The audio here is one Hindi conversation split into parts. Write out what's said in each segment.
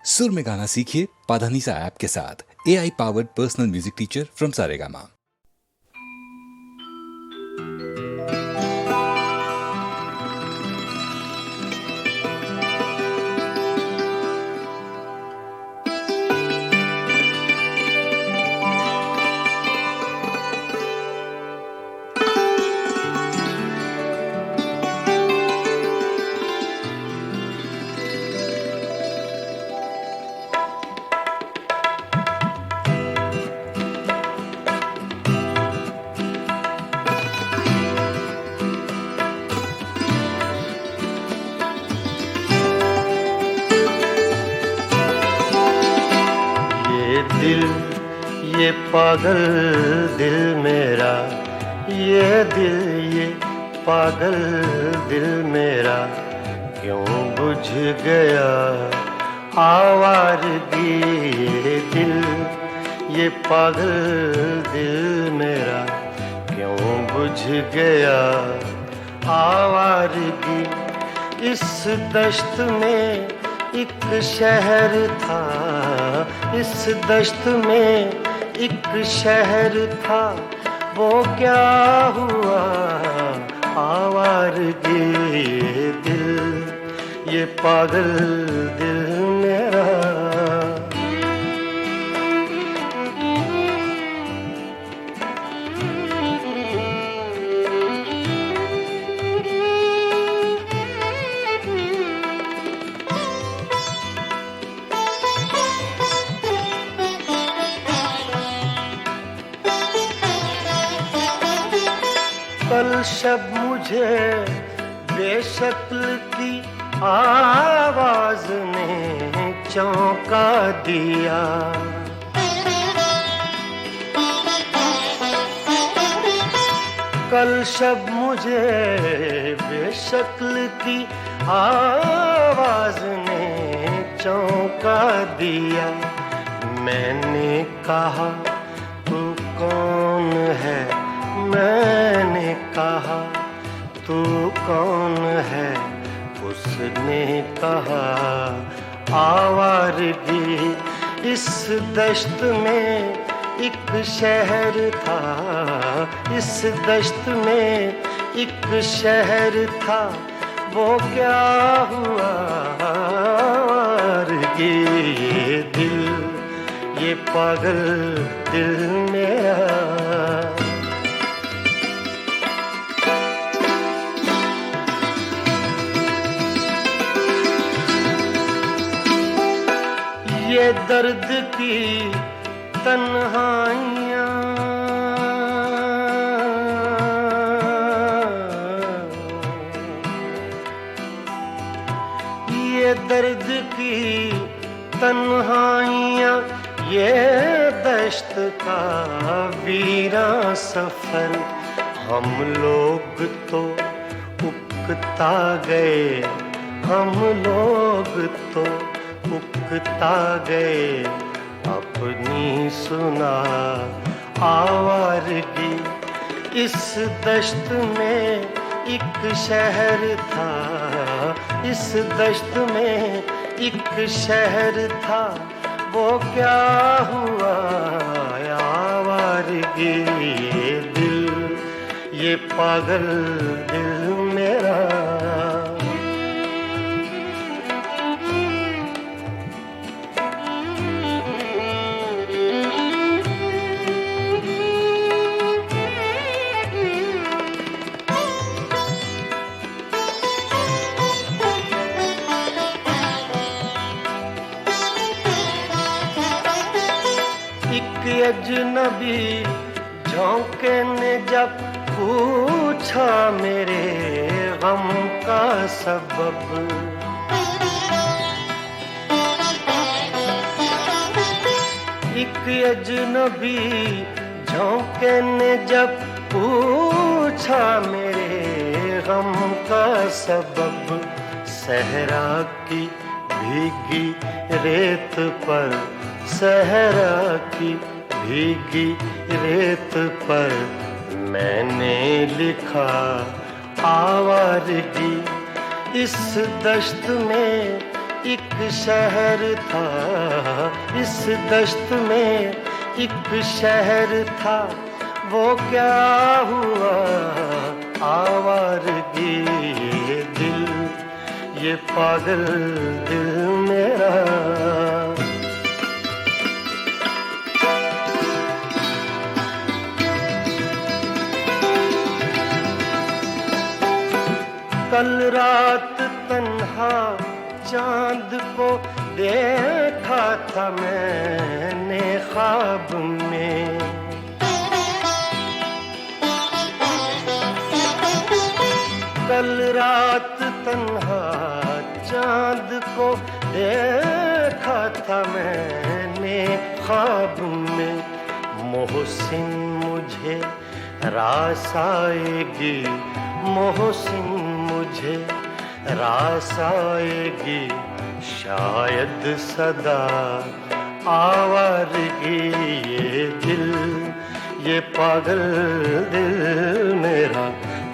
सुर में गाना सीखिए पाधानीसा ऐप के साथ। AI powered personal music teacher from Saregama. ये पागल दिल मेरा, ये दिल ये पागल दिल मेरा क्यों बुझ गया आवारगी। ये दिल ये पागल दिल मेरा क्यों बुझ गया आवारगी। इस दश्त में एक शहर था, इस दश्त में एक शहर था, वो क्या हुआ आवारगी। ये दिल ये पागल दिल मेरा। कल शब मुझे बेशक्ल की आवाज ने चौंका दिया। कल शब मुझे बेशक्ल की आवाज ने चौंका दिया। मैंने कहा तू कौन है, मैंने कहा तू कौन है, उसने कहा आवारगी। इस दश्त में एक शहर था, इस दश्त में एक शहर था, वो क्या हुआ आवारगी। ये दिल ये पागल दिल मेरा। ये दर्द की तन्हाइयाँ, ये दर्द की तन्हाइयाँ, ये दश्त का वीरा सफर। हम लोग तो उकता गए, हम लोग तो उकता गए अपनी सुना आवारगी। इस दश्त में एक शहर था, इस दश्त में एक शहर था, वो क्या हुआ आवारगी। ये दिल ये पागल दिल मेरा। अजनबी झोंके ने जब पूछा मेरे गम का सबब। एक अजनबी झोंके ने जब पूछा मेरे गम का सबब। सहरा की भीगी रेत पर, सहरा की भीगी रेत पर मैंने लिखा आवारगी। इस दश्त में एक शहर था, इस दश्त में एक शहर था, वो क्या हुआ आवारगी ये दिल, ये पागल दिल मेरा। कल रात तन्हा चांद को देखा था मैंने ख्वाब में, कल रात तन्हा चांद को देखा था मैंने ख्वाब में। मोहसिन मुझे रास आएगी, मोहसिन मुझे रास आएगी, शायद सदा आवारगी ये दिल, ये पागल दिल मेरा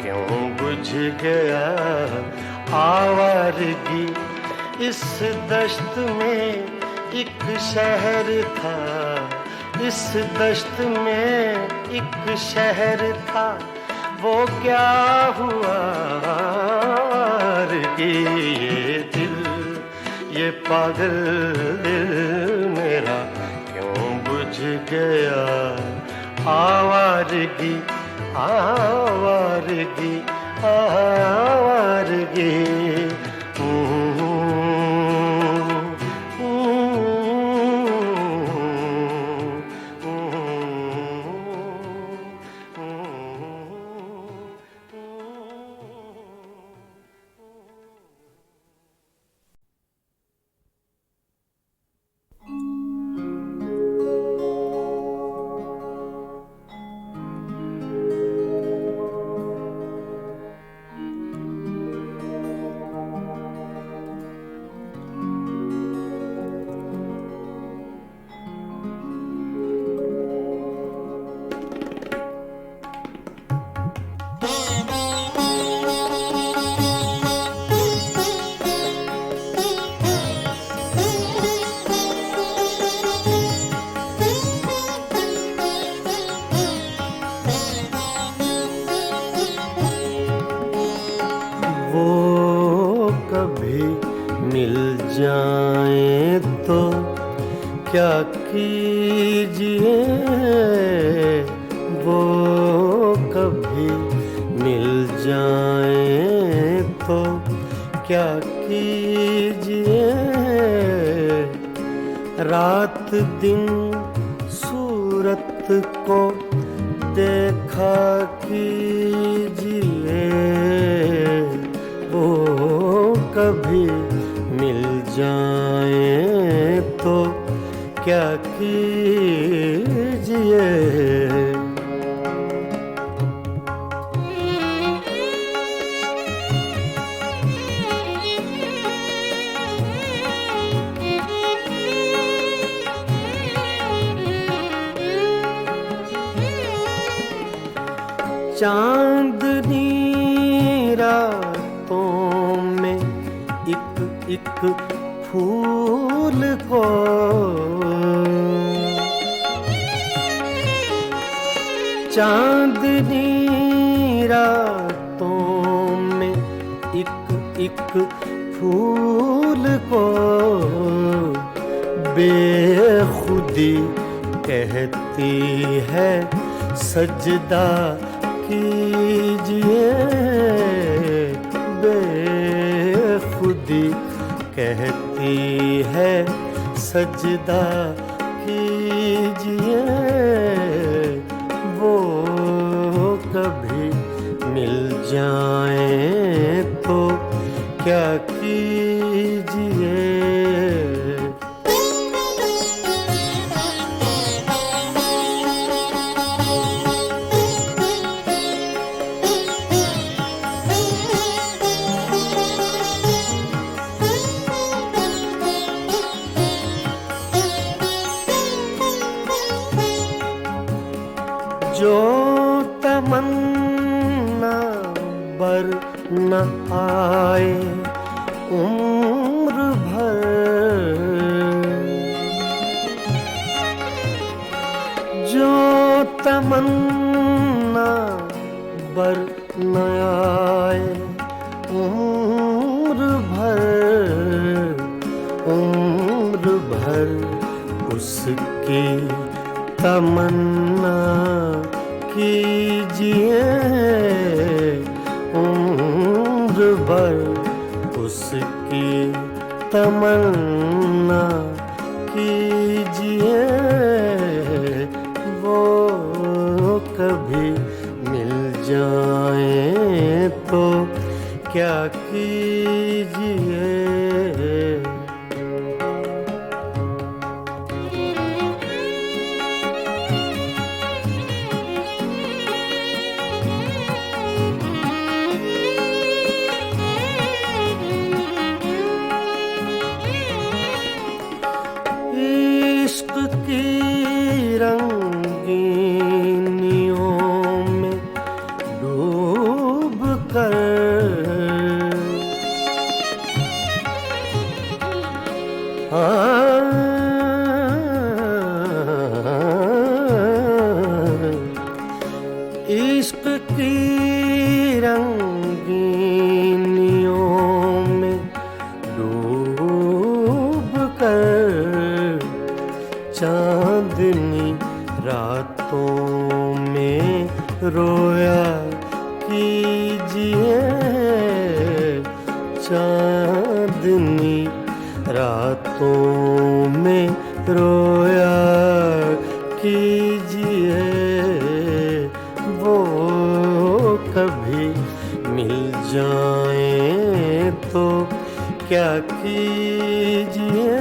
क्यों बुझ गया आवारगी। इस दश्त में एक शहर था, इस दश्त में एक शहर था, वो क्या हुआ आवारगी ये दिल, ये पागल दिल मेरा क्यों बुझ गया आवारगी, आवारगी, आवारगी। जाए तो क्या कीजिए, वो कभी मिल जाए तो क्या कीजिए। रात दिन सूरत को देखा कीजिए, वो कभी मिल जाए तो क्या कीजिए। चांदनी रातों में एक फूल को चांदनी रातों में एक फूल को बेखुदी कहती है सजदा कीजिए। बेखुदी कहती है सजदा कीजिए, वो कभी मिल जाए तो क्या कीजिए। जो तमन्ना बर न आए उम्र भर तमन्ना बर न आए, उम्र भर उसकी तमन्ना कीजिए, उम्र भर उसकी तमन्ना कीजिए। वो कभी मिल जाए तो क्या कीजिए। इश्क की रंगीनियों में डूब कर इश्क की रंगीनियों में डूब कर चांदनी रातों में रोया कीजिए, चांदनी रातों में रोया कीजिए। वो कभी मिल जाए तो क्या कीजिए।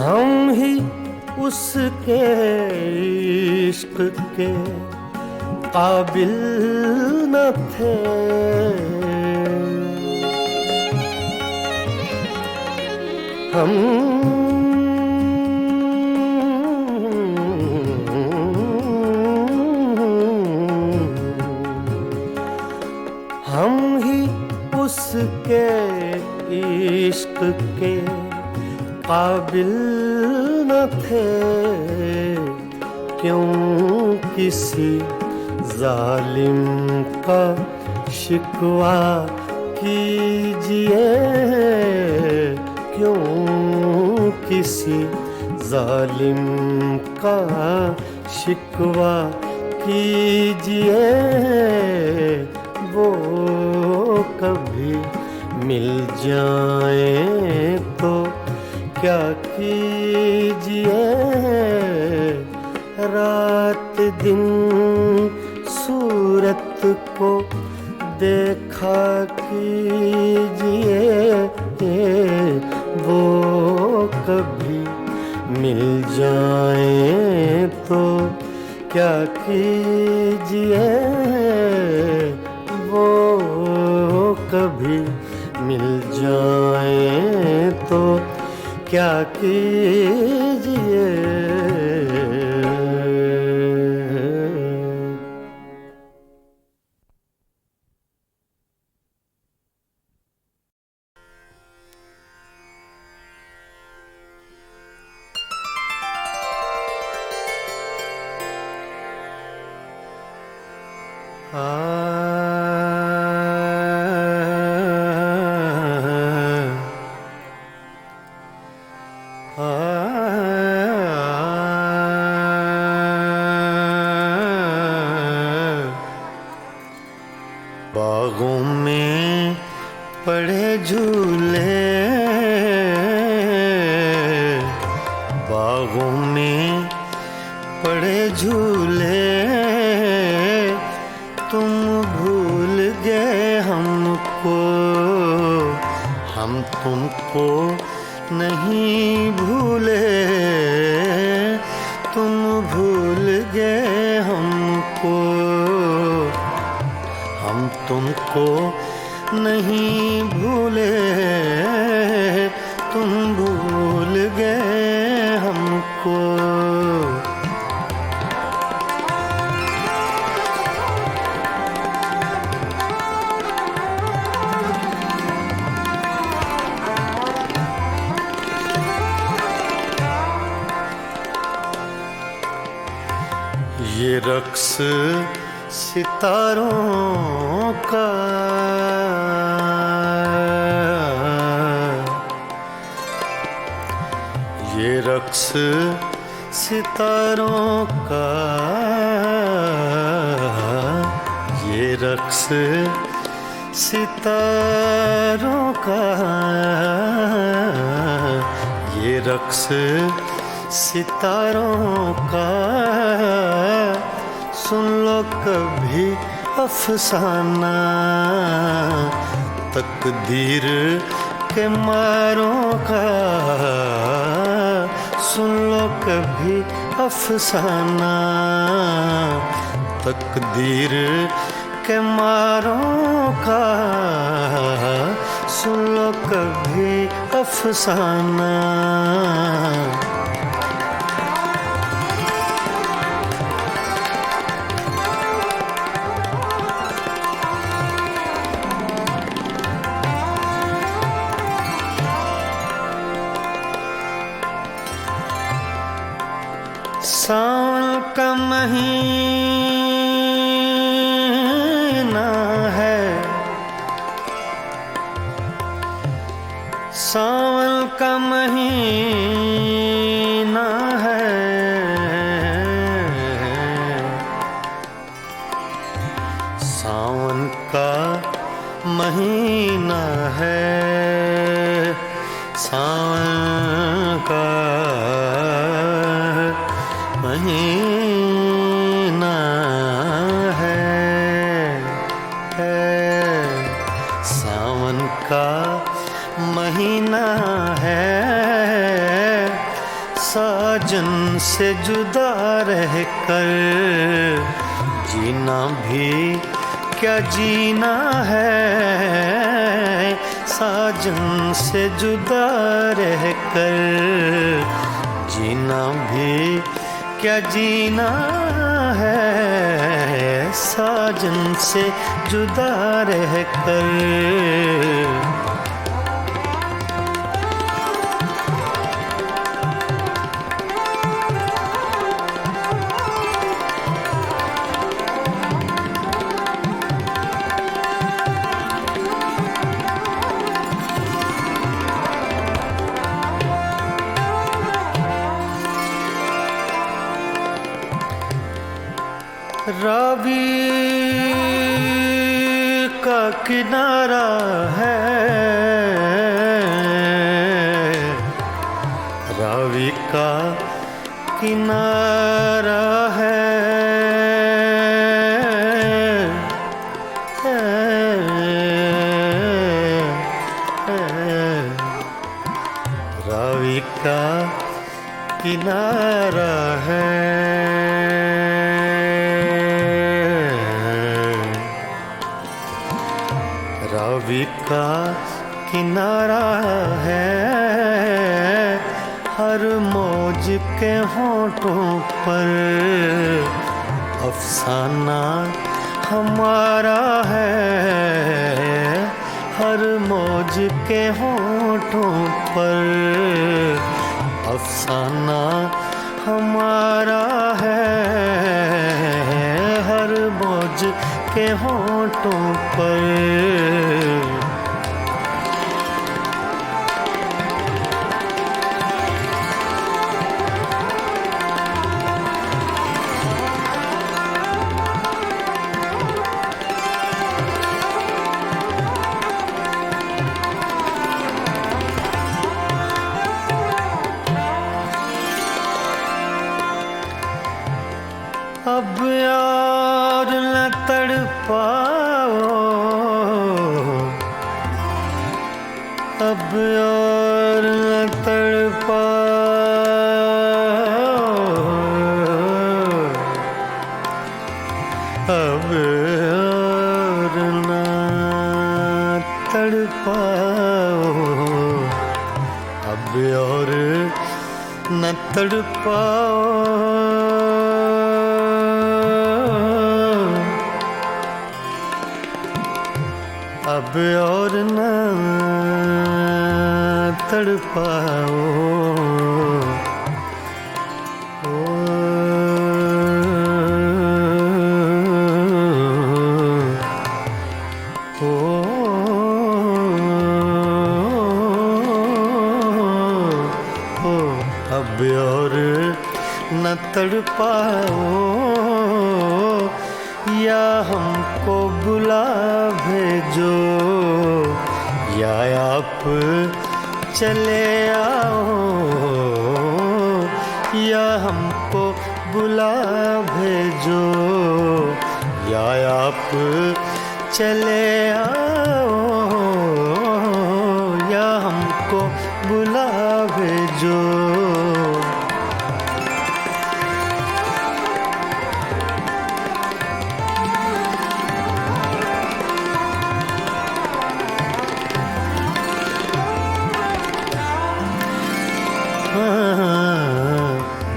हम ही उसके इश्क के काबिल न थे, हम ही उसके इश्क के काबिल न थे। क्यों किसी जालिम का शिकवा कीजिए, क्यों किसी जालिम का शिकवा कीजिए। वो कभी मिल जाए तो क्या कीजिए। रात दिन सूरत को देखा कीजिए, वो कभी मिल जाए तो क्या कीजिए। वो कभी मिल जाए तो क्या कीजिए। बागों में पड़े झूले, बागों में पड़े झूले, तुम भूल गए हमको, हम तुमको नहीं भूले। तुम भूल गए हमको, हम तुमको नहीं भूले। तुम भूल गए हमको। ये रक्स सितारों का, ये रक्स सितारों का, ये रक्स सितारों का, ये रक्स सितारों का, सुन लो कभी अफसाना, तकदीर के मारों का, सुन लो कभी अफसाना, तकदीर के मारों का, सुन लो कभी अफसाना। सावन का महीना है, सावन का महीना है, सावन का महीना है, सावन का महीना है, सावन का महीना है, साजन से जुदा रहकर जीना भी क्या जीना है, साजन से जुदा रहकर जीना भी क्या जीना है, साजन से जुदा रहकर। रावी का किनारा है, रावी का किनारा है, रावी का किनारा है, रावी का किनारा है, हर मौज के होठों पर अफसाना हमारा है, हर मौज के होठों पर अफसाना हमारा है, हर मौज के होठों पर। अब यार न तड़पाओ, अब यार न तड़पाओ, अब यार न तड़पाओ, अब और न तड़पाओ, अब और न तड़पाओ, अब और न तड़पाओ, या हमको बुला भेजो, या आप चले आओ, या हमको बुला भेजो, या आप चले आओ, या हमको बुला भेजो।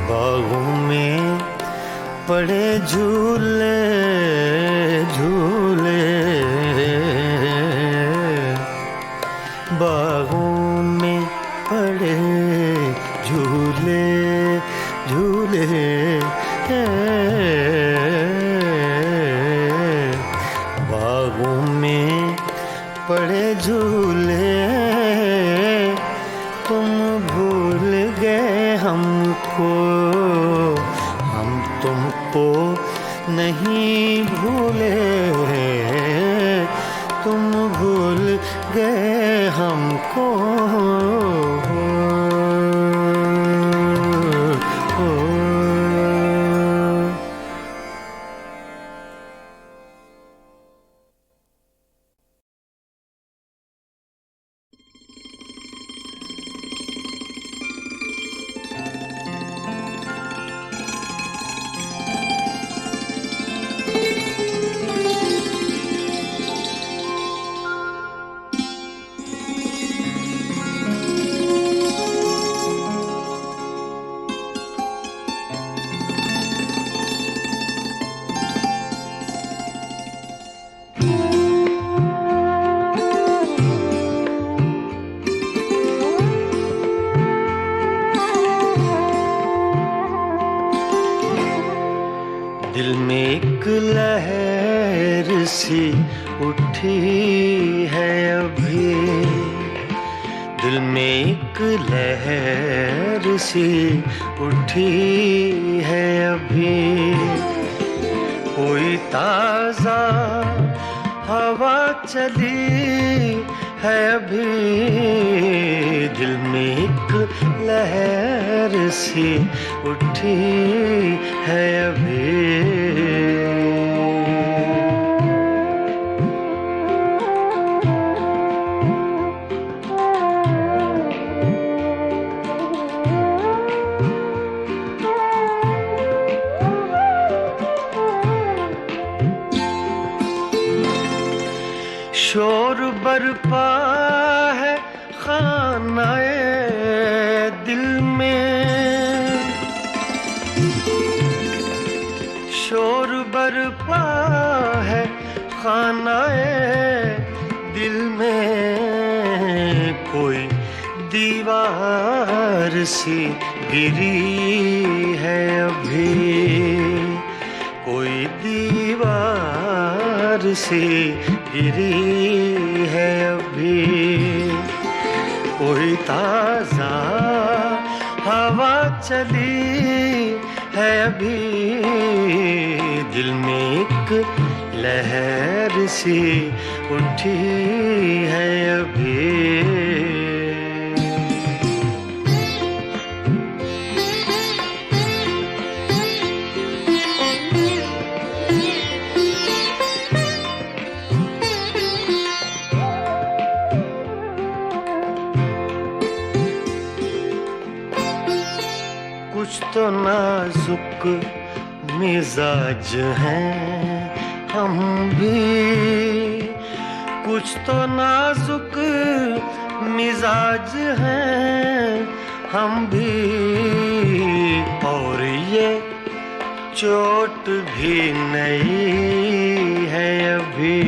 बागों में पड़े झूले झूले, बागों में पड़े झूले झूले, बागों में पड़े झूले, तुम भूल गए हमको, हम तुमको नहीं भूले, तुम भूल गए हमको। दिल में एक लहर सी उठी है अभी, दिल में एक लहर सी उठी है अभी, कोई ताज़ा हवा चली है अभी, दिल में एक लहर सी उठी है अभी। शोर बरपा है खानाए दिल में, शोर बरपा है खानाए दिल में, कोई दीवार सी गिरी है अभी, कोई दीवार सी गिरी है अभी, कोई ताज़ा हवा चली है अभी, दिल में एक लहर सी उठी है अभी। कुछ तो नाजुक मिजाज हैं हम भी, कुछ तो नाजुक मिजाज हैं हम भी, और ये चोट भी नहीं है अभी,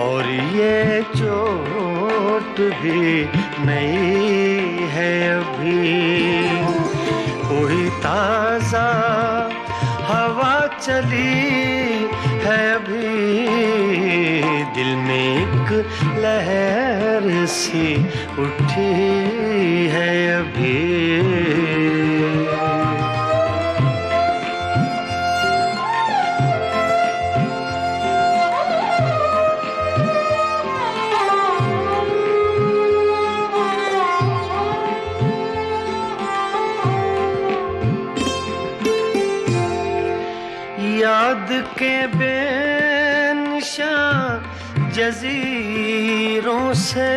और ये चोट भी नहीं है अभी। कोई ताजा हवा चली है अभी, दिल में एक लहर सी उठी है अभी। याद के बेनिशान जजीरों से,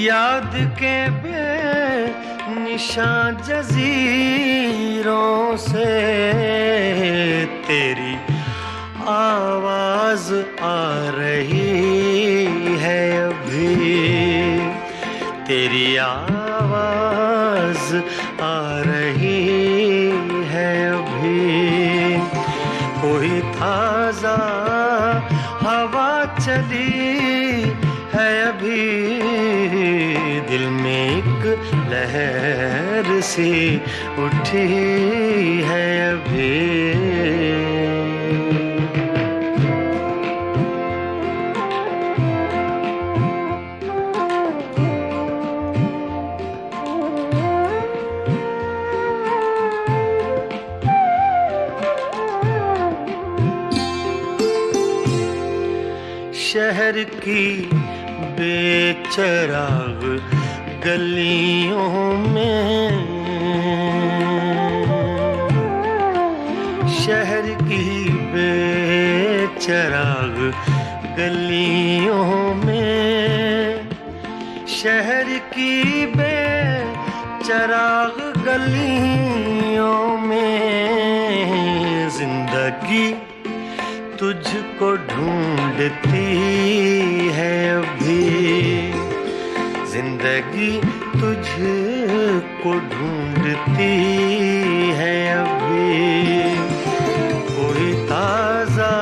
याद के बेनिशान जजीरों से तेरी आवाज आ रही है अभी, तेरी आवाज आ रही है अभी। कोई ताजा हवा चली है अभी, दिल में एक लहर सी उठी है अभी। शहर की बेचराग गलियों में, शहर की बेचराग गलियों में, शहर की बेचराग गलियों में जिंदगी तुझको ढूंढती है अभी, जिंदगी तुझको ढूंढती है अभी। कोई ताजा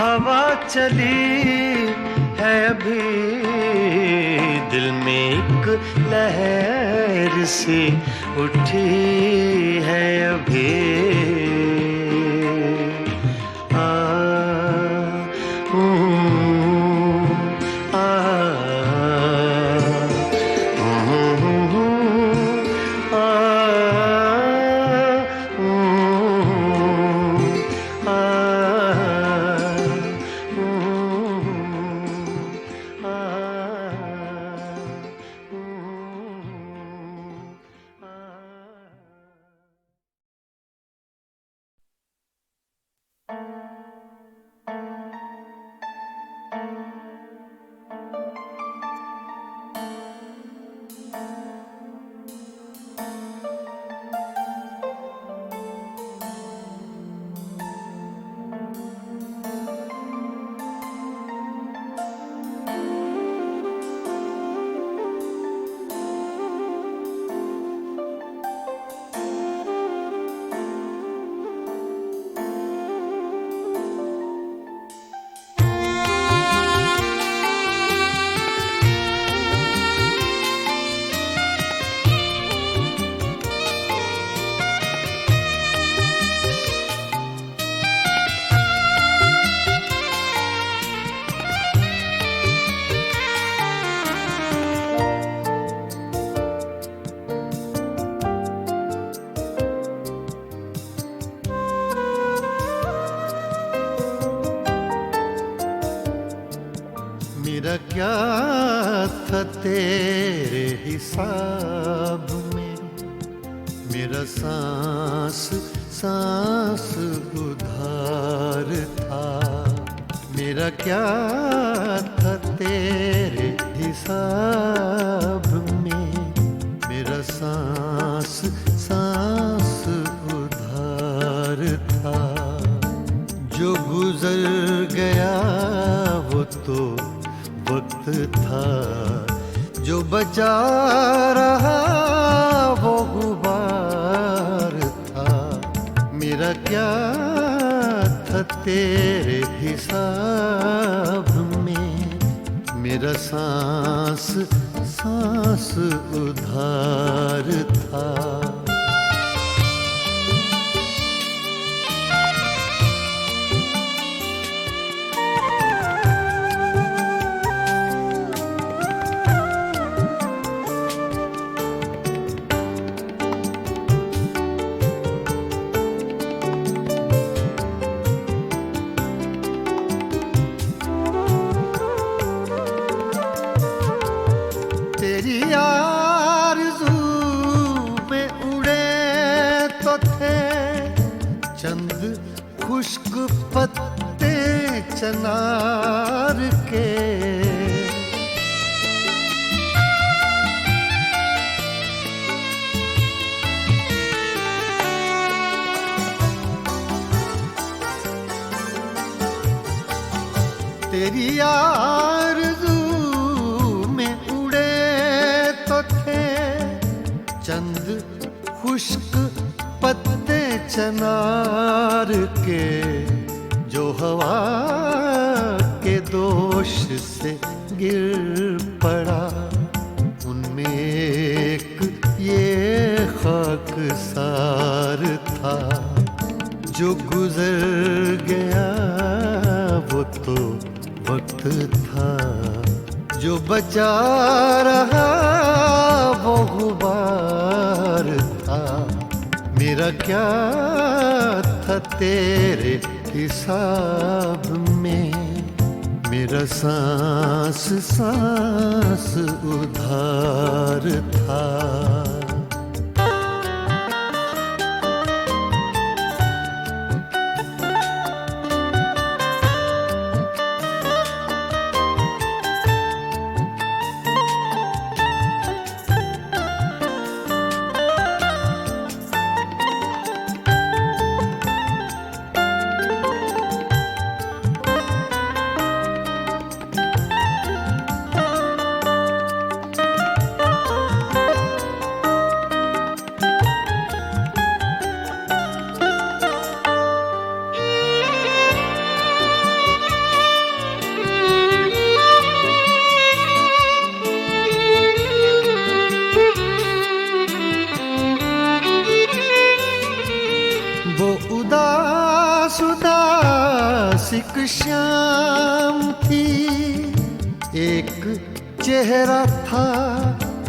हवा चली है अभी, दिल में एक लहर सी उठी है अभी। मेरा क्या था तेरे हिसाब में, मेरा सांस सांस उधार था। मेरा क्या था तेरे हिसाब में, मेरा सांस सांस उधार था। जो गुजर गया वो तो वक्त था, जो बचा रहा वो गुबार था। मेरा क्या था तेरे हिसाब में, मेरा सांस सांस उधार था। तेरी आरज़ू में उड़े तो थे चंद खुश्क पत्ते चनार के। तेरी आरज़ू चंद खुश्क पत्ते चनार के, जो हवा के दोष से गिर पड़ा। उनमें एक ये खाकसार था, जो गुजर गया वो तो वक्त था, जो बचा रहा वो गुबार था। मेरा क्या था तेरे हिसाब में, मेरा सांस सांस उधार था। वो उदास उदासिक शाम थी, एक चेहरा था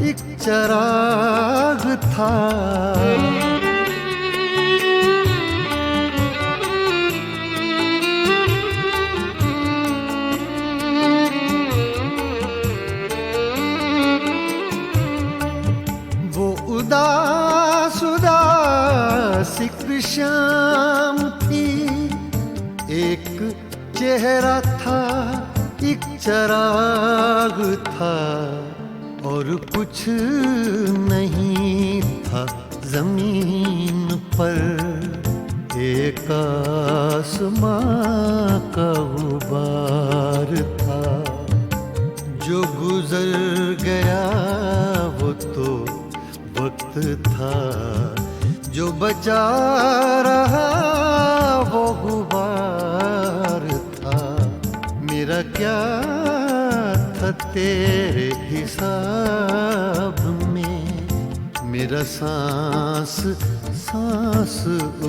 एक चराग था। वो उदास उदासिक शाम थी, एक चेहरा था एक चराग था, और कुछ नहीं था जमीन पर, एक आसमां का गुबार था। जो गुजर गया वो तो वक्त था, जो बचा रहा वो गुबार था। मेरा क्या था तेरे हिसाब में, मेरा सांस सांस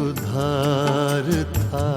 उधार था।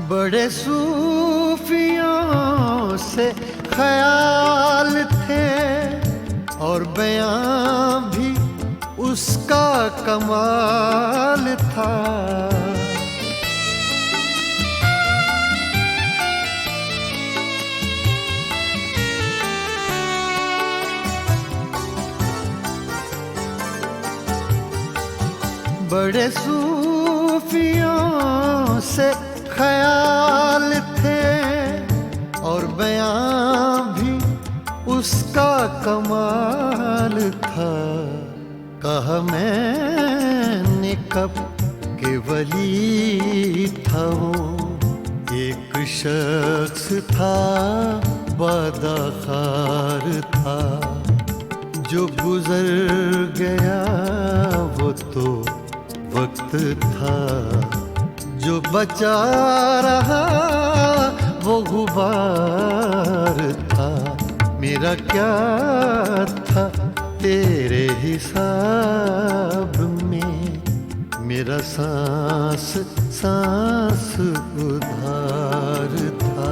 बड़े सूफियों से ख्याल थे और बयां भी उसका कमाल था। बड़े सूफियों से ख्याल थे और बयां भी उसका कमाल था। कहा मैंने कब के वली था वो, एक शख्स था बादाखार था, जो गुजर गया वो तो वक्त था, जो बचा रहा वो गुबार था। मेरा क्या था तेरे हिसाब में, मेरा सांस सांस उधार था।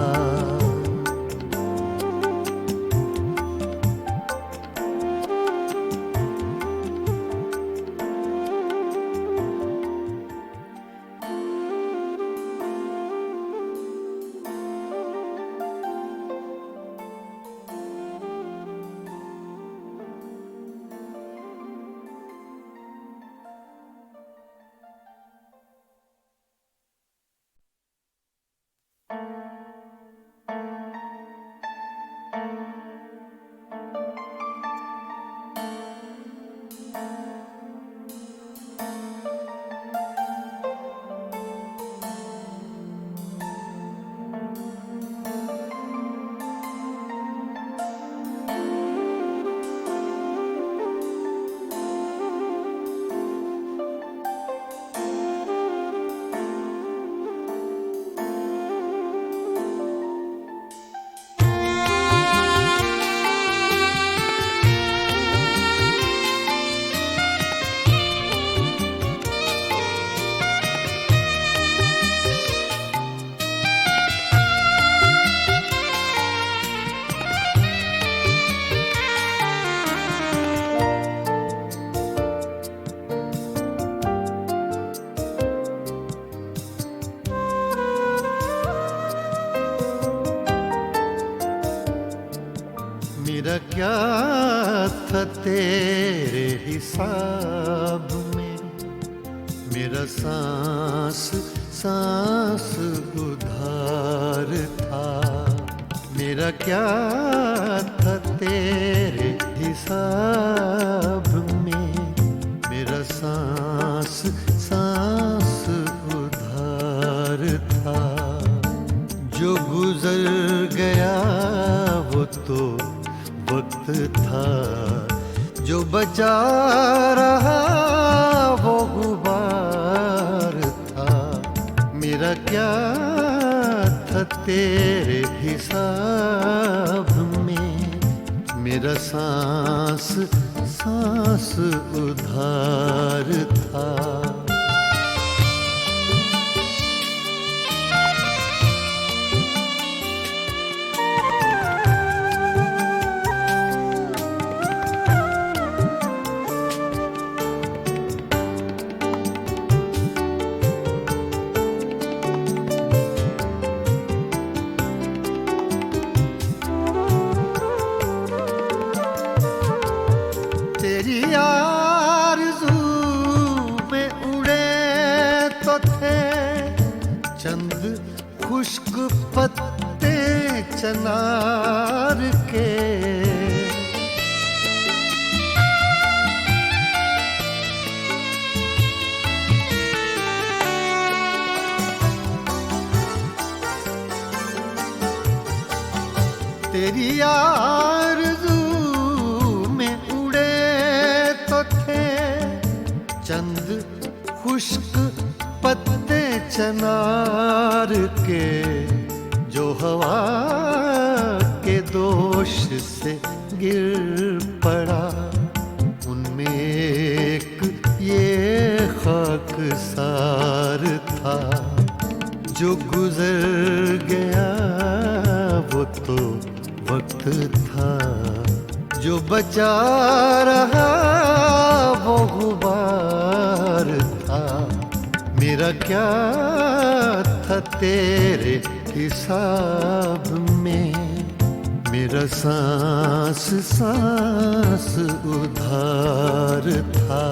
मेरा क्या था तेरे हिसाब में, मेरा सांस सांस उधार था। मेरा क्या था तेरे हिसाब में, मेरा सांस सांस उधार था। जो गुजर गया वो तो वक्त था, जो बचा रहा वो गुबार था। मेरा क्या था तेरे हिसाब में, मेरा सांस सांस उधार था। तेरी आरज़ू में उड़े तो थे चंद खुश्क पत्ते चनार के। तेरी आरज़ू में उड़े तो थे चंद खुश्क पत्ते चनार के, जो हवा के दोष से गिर पड़ा। उनमें एक ये खाकसार था, जो गुजर गया वो तो वक्त था, जो जो बचा रहा वो गुबार था। मेरा क्या था तेरे हिसाब में, मेरा सांस सांस उधार था।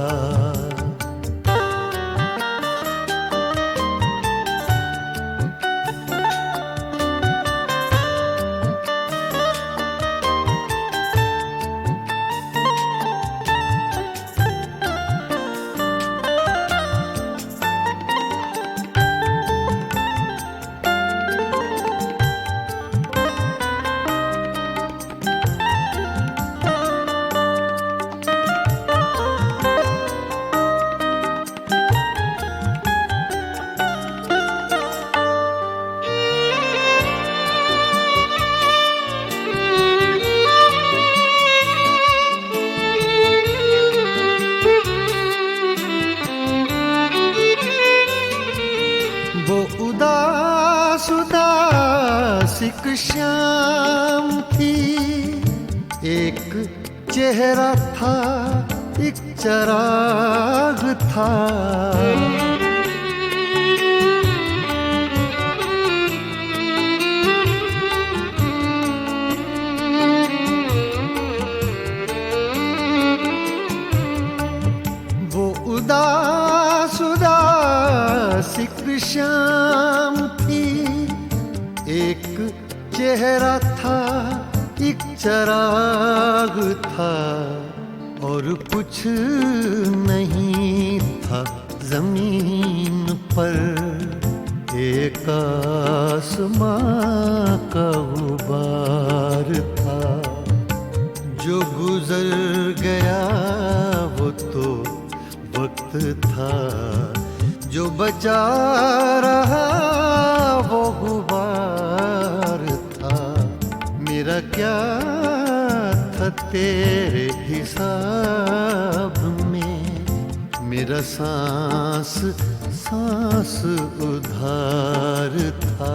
वो उदास उदास एक शाम थी, एक चेहरा था एक चराग था। वो उदास उदास एक शाम थी, एक चेहरा था एक चराग था। और कुछ नहीं था जमीन पर, एक आसमां का गुबार था। जो गुजर गया वो तो वक्त था, जो बचा रहा वो गुबार था। मेरा क्या था तेरे हिसाब में, मेरा सांस सांस उधार था।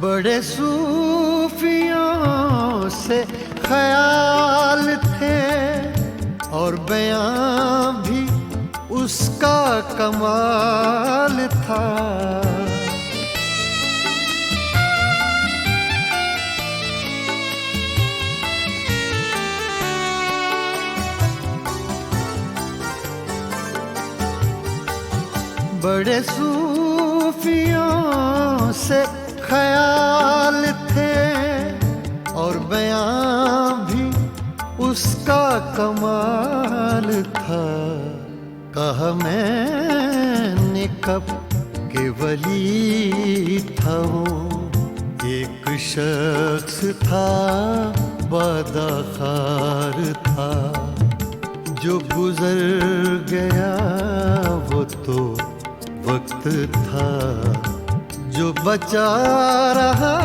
बड़े सूफियों से ख्याल थे और बयां भी उसका कमाल था। बड़े सूफियों से ख्याल थे और बयां भी उसका कमाल था। कहा मैंने कब के वली था वो, एक शख्स था बदखार था। जो गुजर गया वो तो वक्त था, जो बचा रहा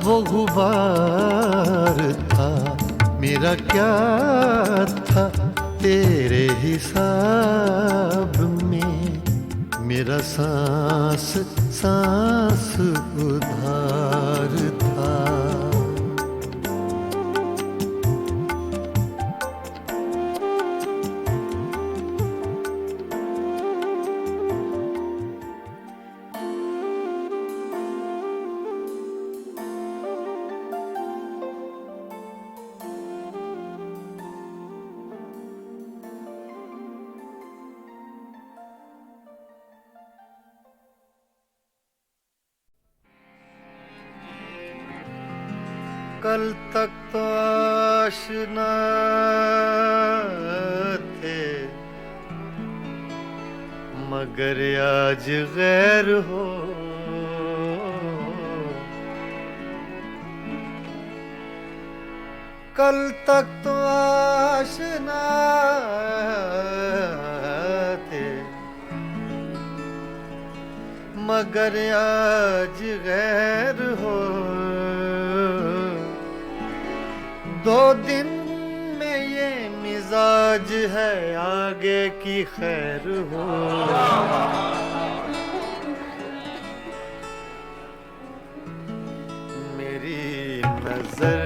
वो गुबार था। मेरा क्या था तेरे हिसाब में, मेरा सांस सांस उधार था। कल तक तो आशना थे मगर आज गैर हो। कल तक तो आशना थे, मगर आज गैर हो। 2 दिन में ये मिजाज है, आगे की खैर हो। मेरी नजर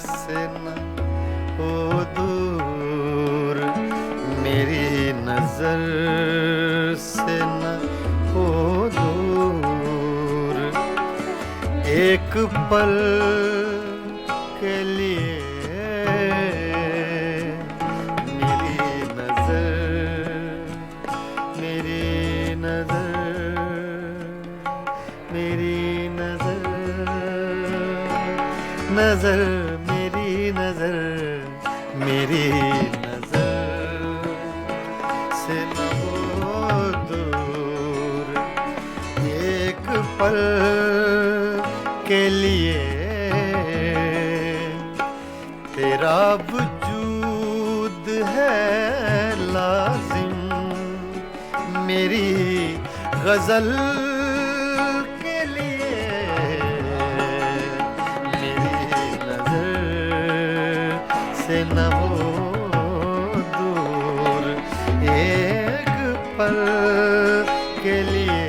से न हो दूर, मेरी नजर से न हो दूर। एक पल के लिए मेरी नजर, मेरी नजर, मेरी नजर, नजर, मेरी नजर, मेरी नजर से न हो दूर। एक पल के लिए तेरा वजूद है लाजिम, मेरी गजल के लिए। मेरी नजर से न हो दूर, एक पल के लिए।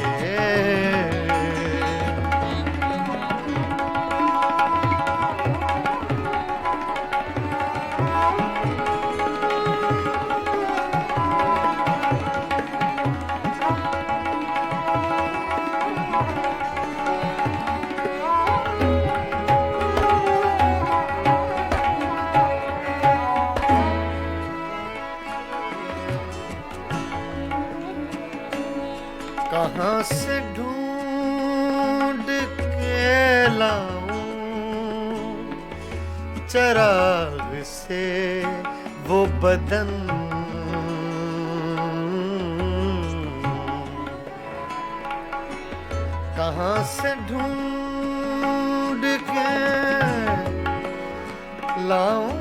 कहाँ से ढूंढ के लाऊं चराग से वो बदन, कहाँ से ढूंढ के लाऊं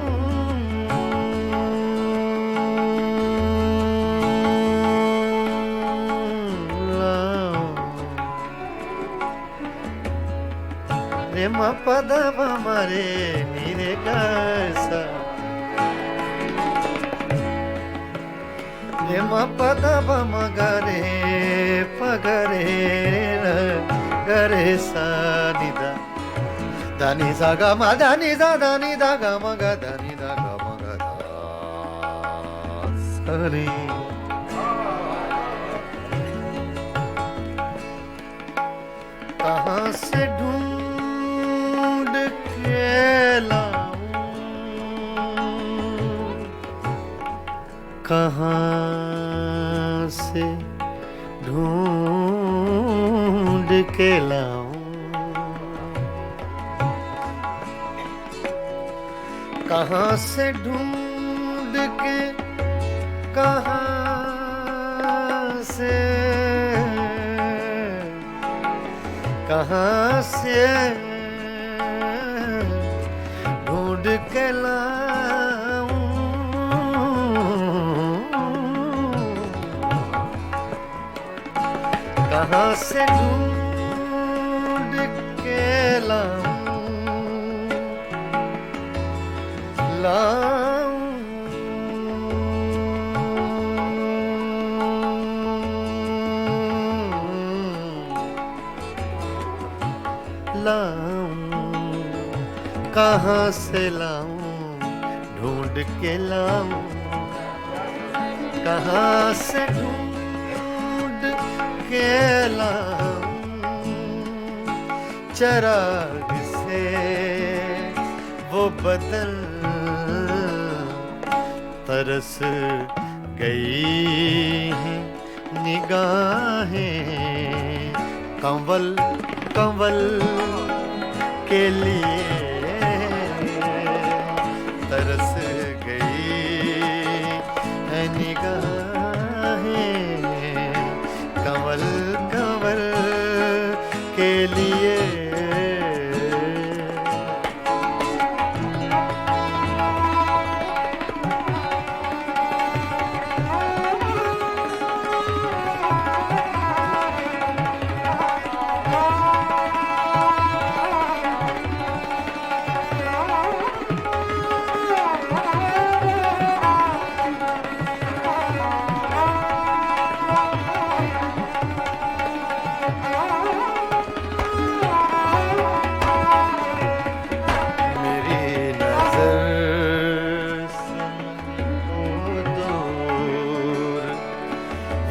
रे म पद म रे नि रे ग सा, रे म पद म ग रे प ग रे र ग रे सा नि दा, दा नि सा ग म दा नि दा, दा नि दा ग म ग दा नि दा ग म ग दा सा रे। कहाँ से ढूंढ के लाऊं, कहाँ से ढूंढ के लाऊं, कहाँ से ढूंढ के, कहाँ से, कहाँ से ढूंढ के लाऊं, कहाँ से ढूंढ के लाऊं, लाऊं लाऊं, कहाँ से लाऊं ढूंढ के लाऊं, कहाँ से ढूंढ के लाऊं चराग से वो बदन, तरस गई हैं निगाहें कंवल कंवल के लिए, तरस गई है निगाहें के लिए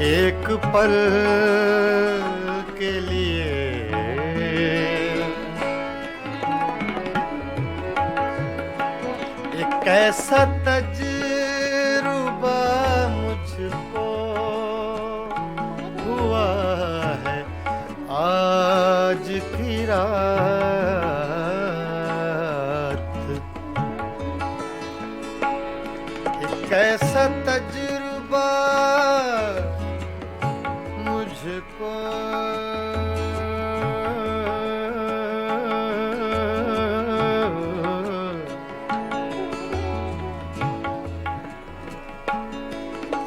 एक पल के लिए एक ऐसा तजुर्बा मुझको हुआ है आज की रात। एक ऐसा तजुर्बा मुझको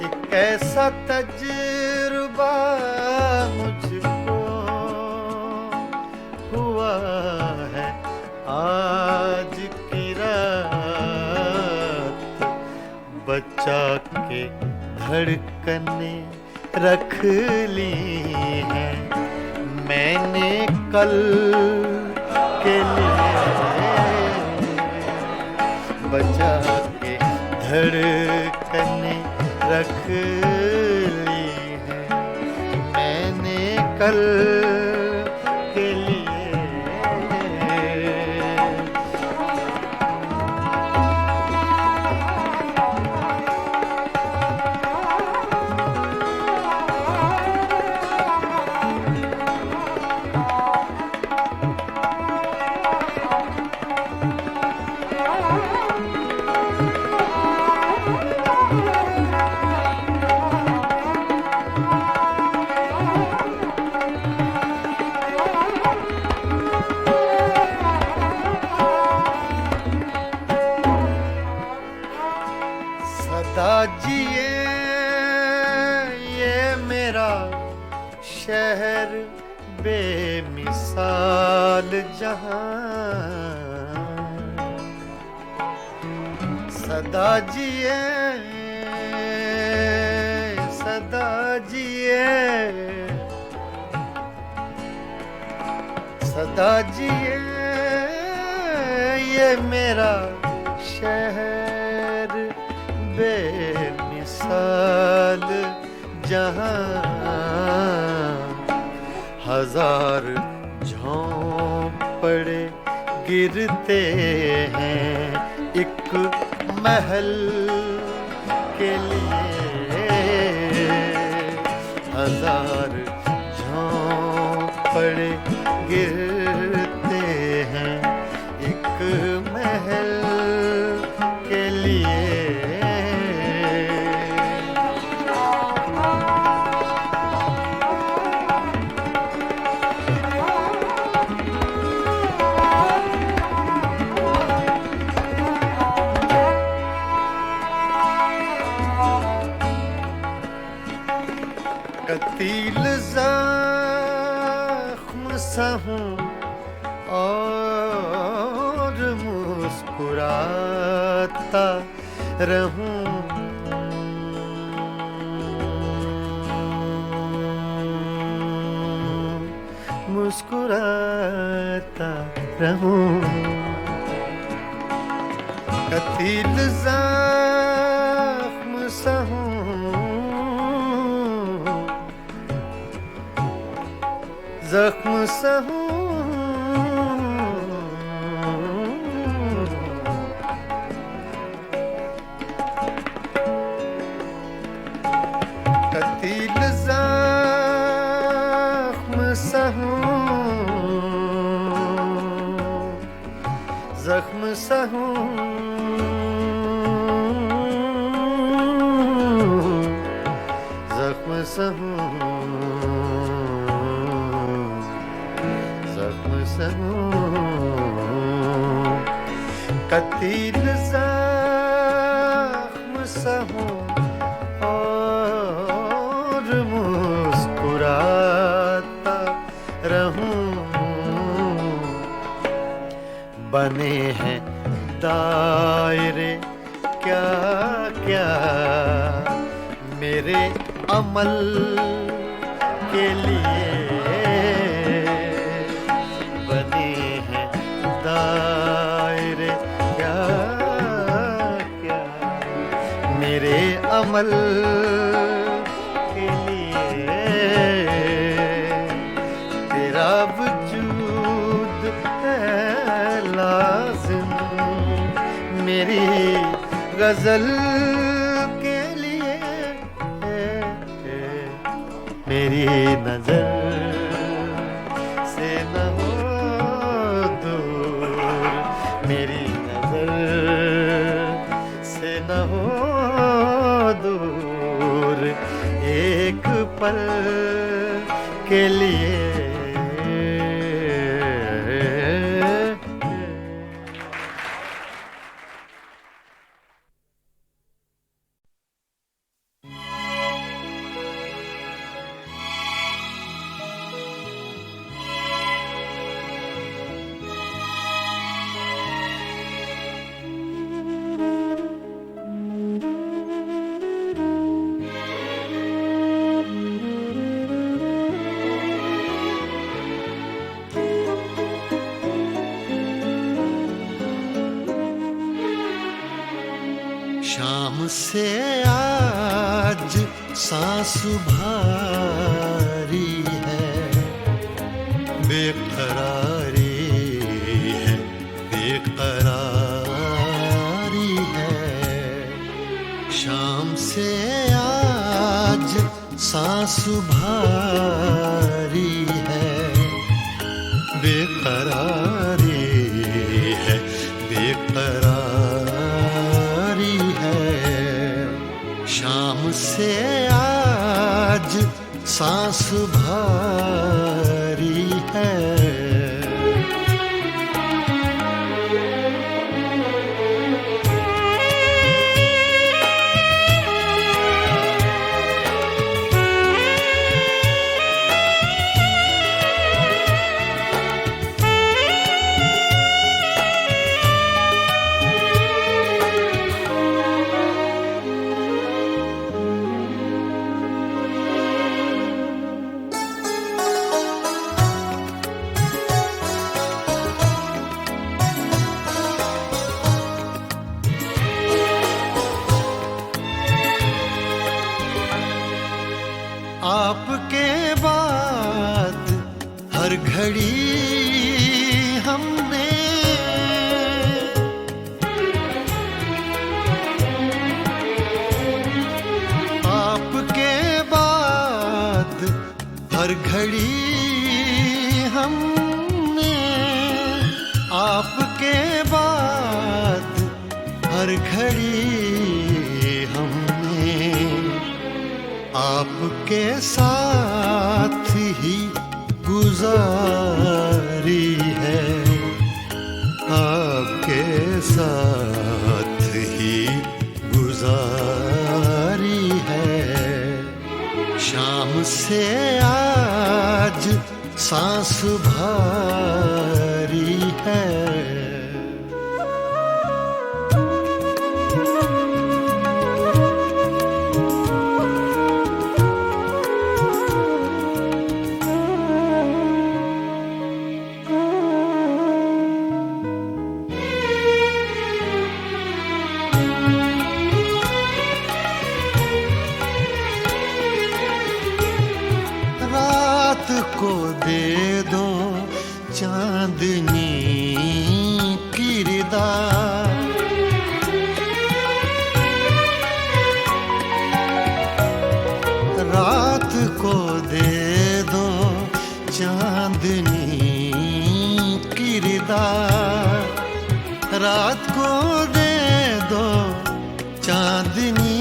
एक ऐसा तजुर्बा मुझको हुआ है आज की रात। बचा के धड़कने रख ली है मैंने कल के लिए। बचा के धड़कने रख ली है मैंने कल के लिए। सदा जिए ये मेरा शहर बेमिसाल जहां। सदा जिए सदा जिए सदा जिए ये मेरा शहर बेमिसाल जहां। हजार झोंपड़े गिरते हैं एक महल के लिए। हजार झोंपड़े गिरते हैं एक महल के लिए। कतील ज़ख्म सा हूँ और मुस्कुराता रहूं। मुस्कुराता रहूं। कतील ज़ख्म सा हूँ ज़ख्म सा हूँ। कतील ज़ख्म सा हूँ ज़ख्म सा हूँ। ज़ख्म सा हूँ। सहूं कतील ज़ख्म सहूं और मुस्कुराता रहूं। बने हैं दायरे क्या क्या मेरे अमल के लिए, बने हैं दायरे क्या क्या मेरे अमल के लिए। तेरा वजूद है लाज़िम मेरी गजल के लिए। मेरी नजर से न हो दूर, मेरी नजर से न हो दूर एक पल के लिए। शाम से आज सांस भारी है, बेकरारी है, बेकरारी है। शाम से आज सांस भारी है, बेकरारी है, बेकरारी है। शाम से आज सांस भारी है। आपके बाद हर घड़ी हमने आपके बाद हर घड़ी हमने आपके बाद हर घड़ी हमने आपके साथ ही गुजारी है, आपके साथ ही गुजारी है। शाम से आज सांस भारी है। को दे दो चांदनी किरदार, रात को दे दो चांदनी किरदार, रात को दे दो चांदनी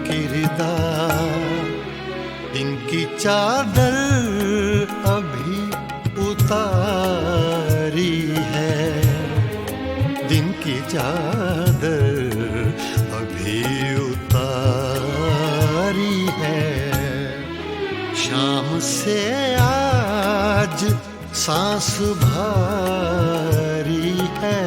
किरदार। इनकी चादर अभी उतार चादर अभी उतारी है। शाम से आज सांस भारी है।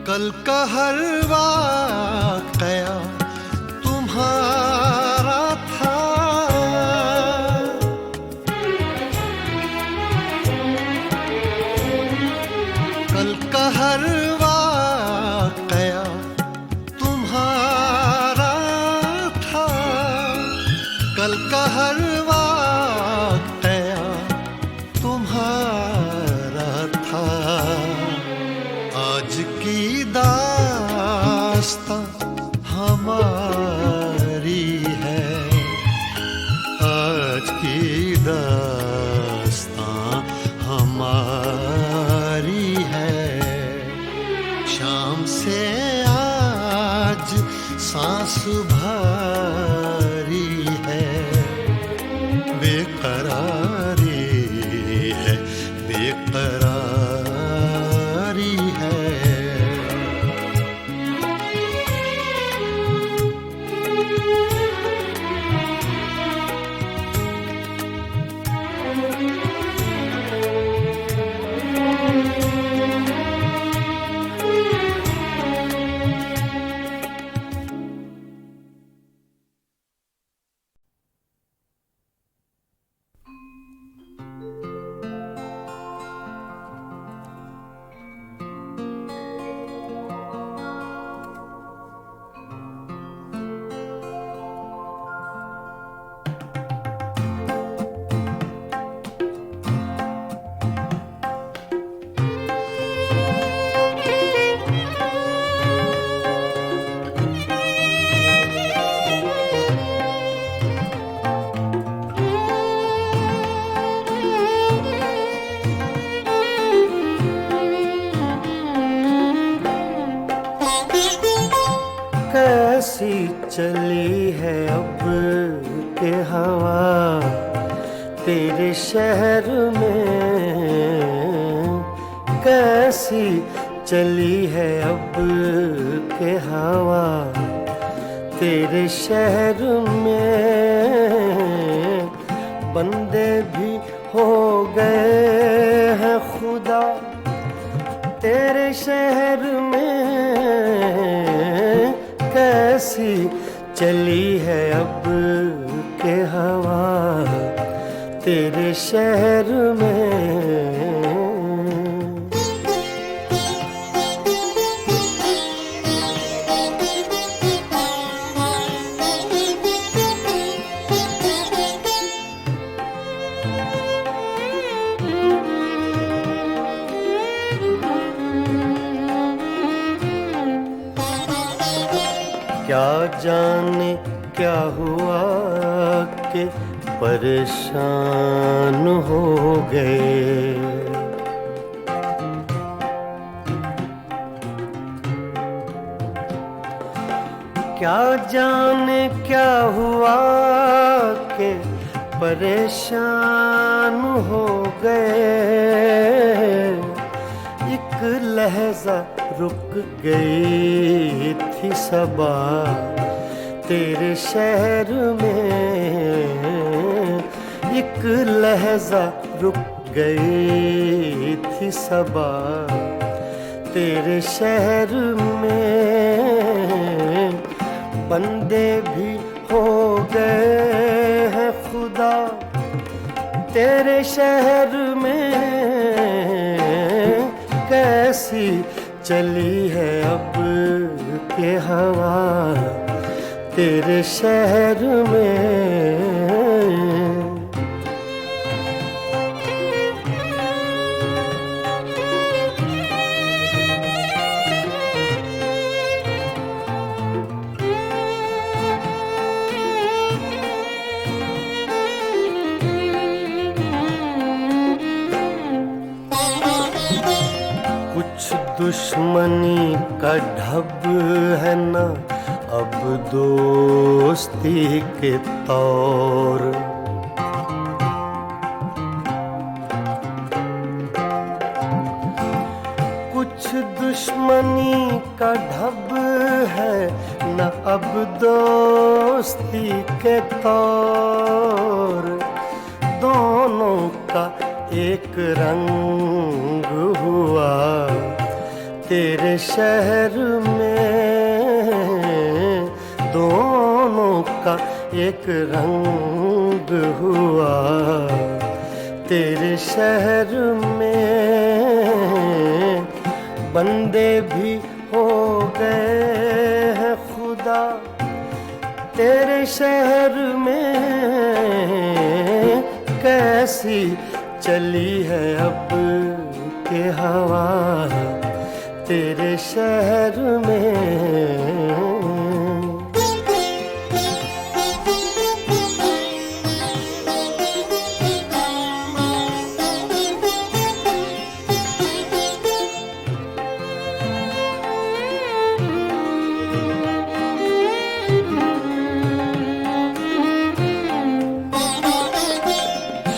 कल का हर वाकया तुम्हारा था। कल का हर वाकया तुम्हारा था। कल का हर वाकया तुम्हारा था। आज की दास्तां हमारी है। आज की दास्तां हमारी है। शाम से आज सांस भारी है। बेकरारी है, बेकरारी है। कैसी चली है अब के हवा तेरे शहर में। कैसी चली है अब के हवा तेरे शहर में। बंदे भी हो गए हैं खुदा तेरे शहर में। कैसी चली है अब के हवा तेरे शहर में। क्या जाने क्या हुआ कि परेशान हो गए। क्या जाने क्या हुआ कि परेशान हो गए। एक लहजा रुक गई थी सबा तेरे शहर में। एक लहजा रुक गई थी सबा तेरे शहर में। बंदे भी हो गए हैं खुदा तेरे शहर में। कैसी चली है अब के हवा तेरे शहर में। दुश्मनी का ढब है ना अब दोस्ती के तौर। कुछ दुश्मनी का ढब है न अब दोस्ती के तौर। दोनों का एक रंग हुआ तेरे शहर में। दोनों का एक रंग हुआ तेरे शहर में। बंदे भी हो गए हैं खुदा तेरे शहर में। कैसी चली है अब के हवा तेरे शहर में।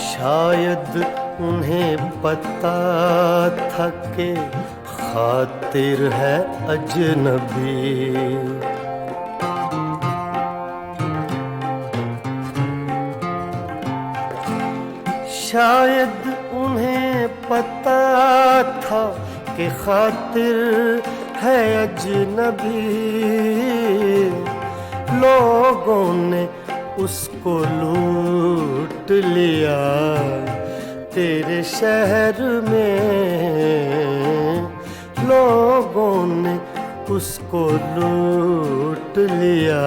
शायद उन्हें पता था कि खातिर है अजनबी। शायद उन्हें पता था कि खातिर है अजनबी। लोगों ने उसको लूट लिया तेरे शहर में। लोगों ने उसको लूट लिया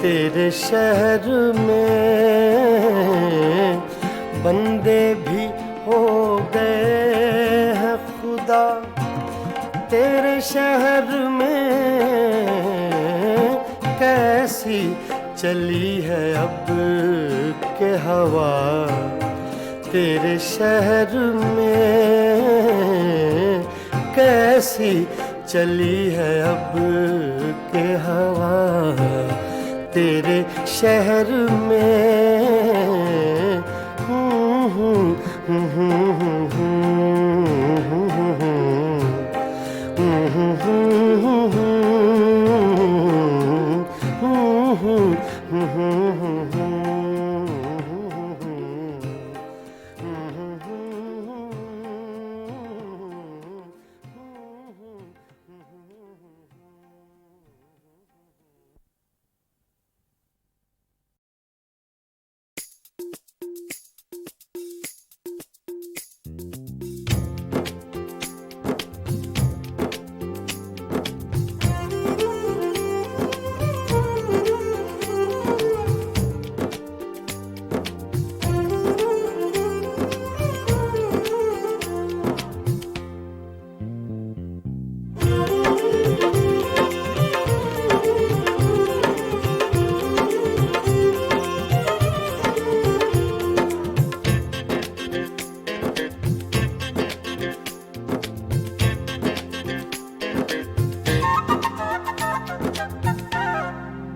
तेरे शहर में। बंदे भी हो गए हैं खुदा तेरे शहर में। कैसी चली है अब के हवा तेरे शहर में। कैसी चली है अब के हवा तेरे शहर में।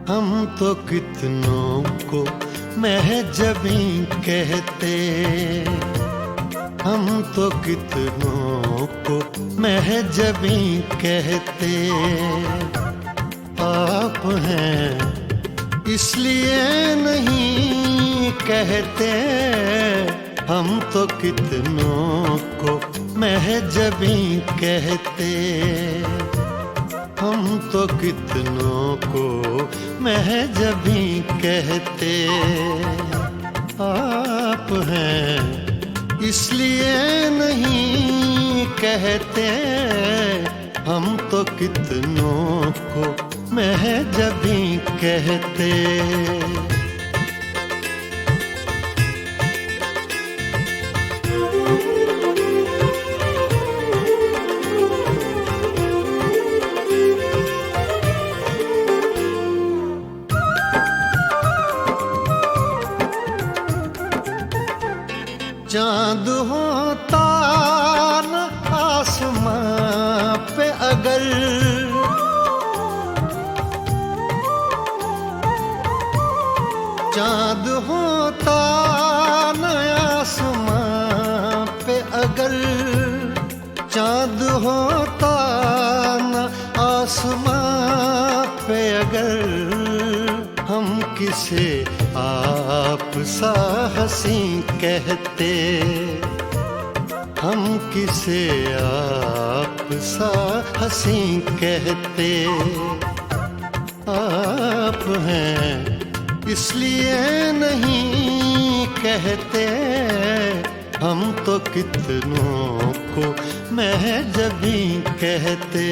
हम तो कितनों को महजबी कहते। हम तो कितनों को महजबी कहते। आप हैं इसलिए नहीं कहते। हम तो कितनों को महजबी कहते। हम तो कितनों को महजबी कहते। आप हैं इसलिए नहीं कहते। हम तो कितनों को महजबी कहते। चाँद होता न आसमां चांद होता नया आसमां पे अगर, चांद होता न आसमां पे अगर, हम किसे आप सा हंसी कहते, हम किसे आप सा हंसी कहते। आप हैं इसलिए नहीं कहते, हम तो कितनों को महजबी कहते।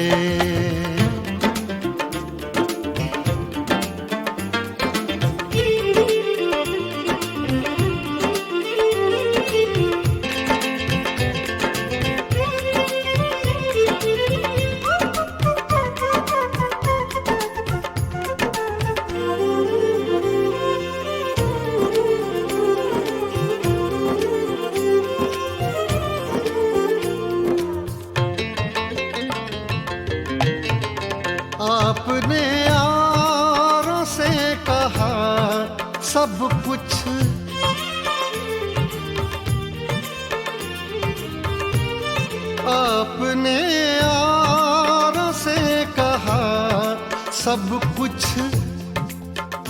आपने यारों से कहा सब कुछ, आपने यारों से कहा सब कुछ,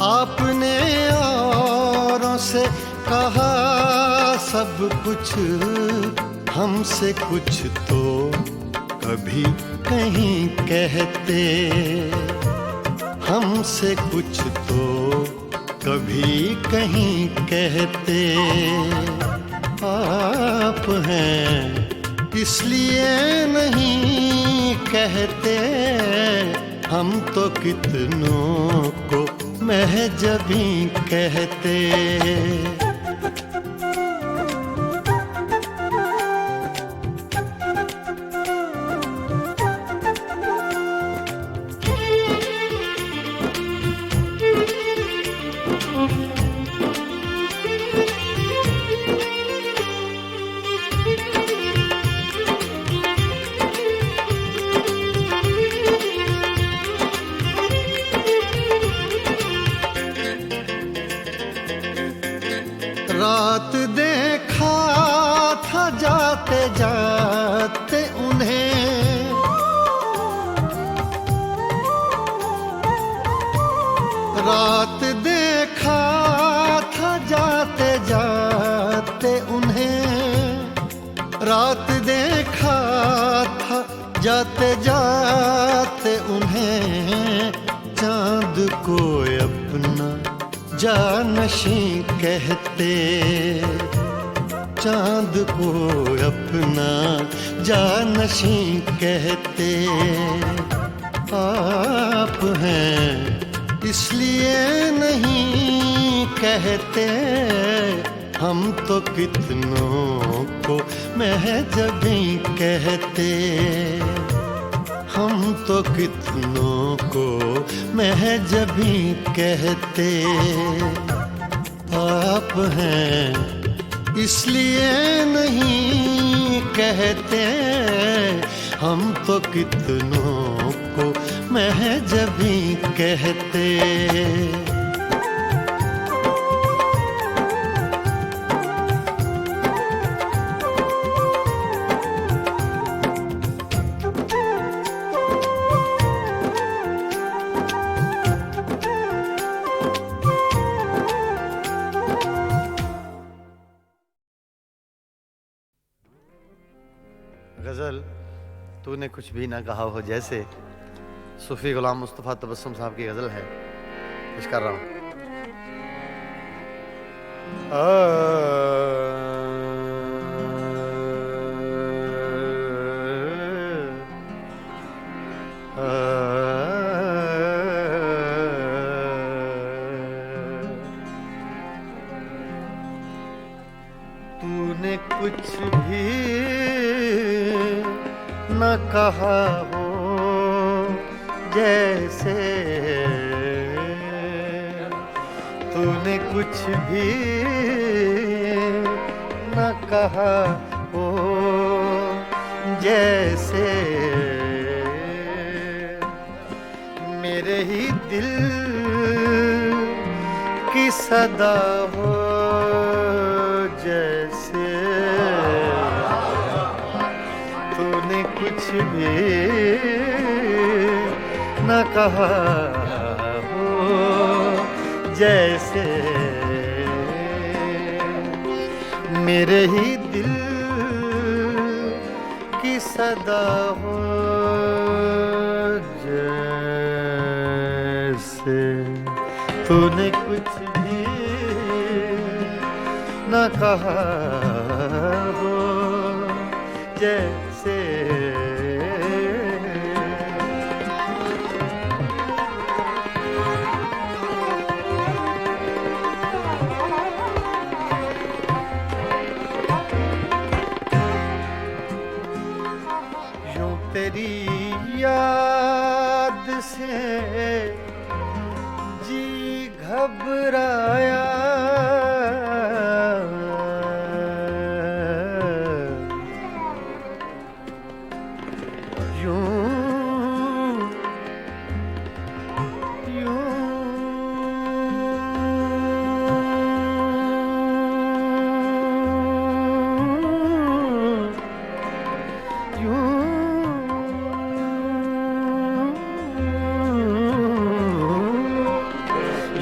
आपने यारों से कहा सब कुछ, हमसे कुछ तो कभी कहीं कहते, हमसे कुछ तो कभी कहीं कहते। आप हैं इसलिए नहीं कहते, हम तो कितनों को महजबी कहते। रात देखा था जाते जाते उन्हें, रात देखा था जाते जाते उन्हें, रात देखा था जाते जाते उन्हें, चांद को अपना जानशी कहते, चांद को अपना जानशी कहते। आप हैं इसलिए नहीं कहते, हम तो कितनों को महजबी कहते, हम तो कितनों को महजबी कहते। आप हैं इसलिए नहीं कहते, हम तो कितनों को महजबी कहते। गज़ल तूने कुछ भी ना कहा हो, जैसे सूफी गुलाम मुस्तफ़ा तबस्सुम साहब की गज़ल है, पेश कर रहा हूँ। तूने कुछ भी न कहा हो, जैसे तूने कुछ भी न कहा हो, जैसे मेरे ही दिल की की सदा हो जैसे तूने कुछ भी न कहा हो जैसे मेरे ही दिल की सदा हो जैसे तूने कुछ भी न कहा हो जैसे यूं तेरी याद से जी घबराया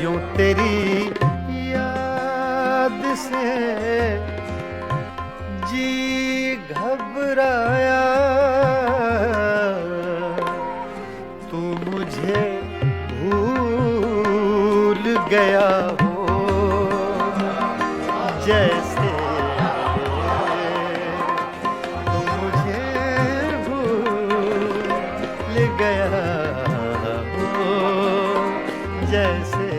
यूं तेरी याद से जी घबराया तू मुझे भूल गया हो जैसे तू मुझे भूल गया हो जैसे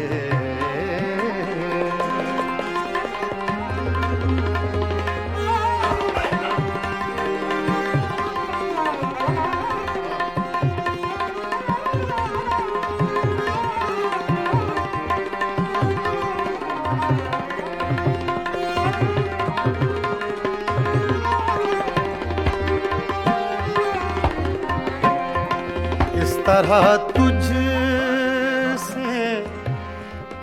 इस तरह तुझसे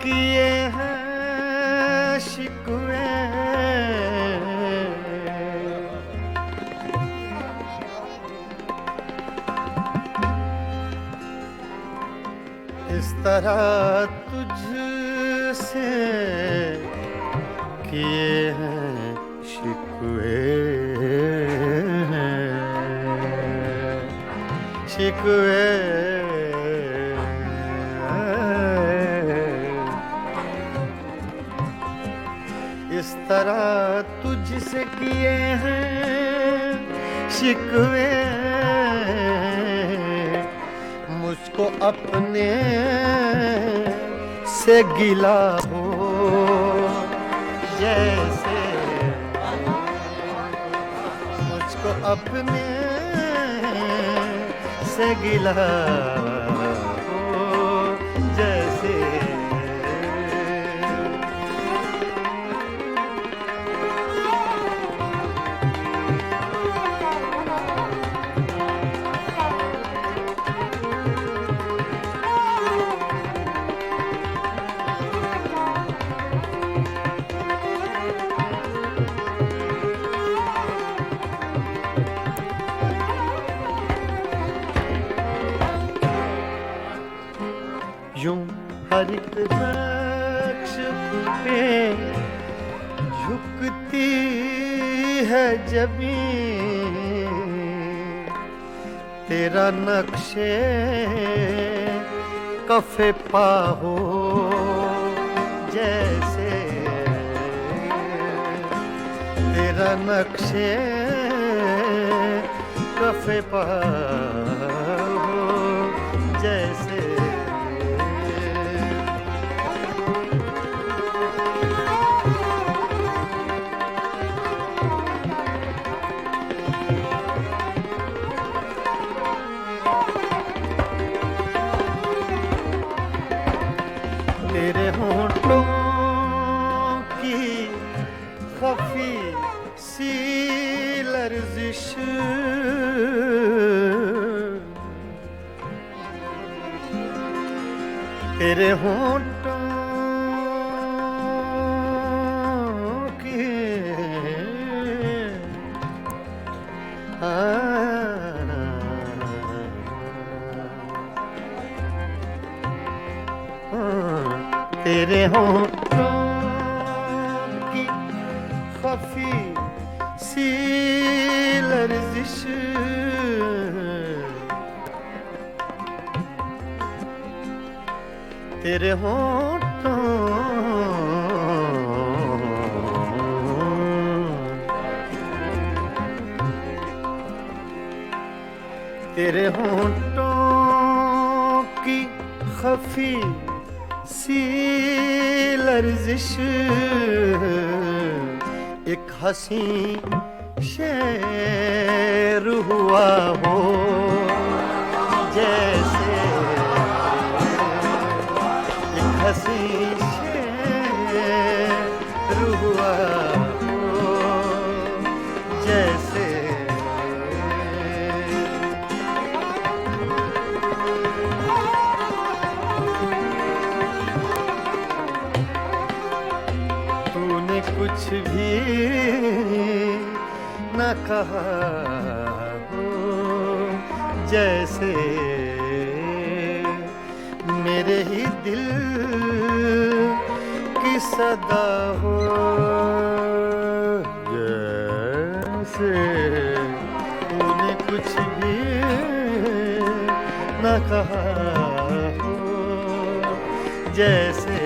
किए हैं शिकवे इस तरह तुझसे किए हैं शिकवे शिकवे इस तरह तुझसे किए हैं शिकवे मुझको अपने से गिला हो जैसे मुझको अपने से गिला हो जैसे यूं हर एक नक्श पे झुकती है जमीन तेरा नक्शे कफे पा हो जैसे तेरा नक्शे कफे पा हो जैसे तेरे होंठों की खफी सी लर्जिश तेरे होंठों तेरे होठों की खफी सी लर्जिश, तेरे होठों तेरे होठों की खफी सी लर्जिश, एक हंसी शेर हुआ हो जैसे, एक हंसी शेर हुआ हो जैसे, तूने कुछ भी न कहा हो जैसे, मेरे ही दिल की सदा हो जैसे, तूने कुछ भी न कहा हो जैसे।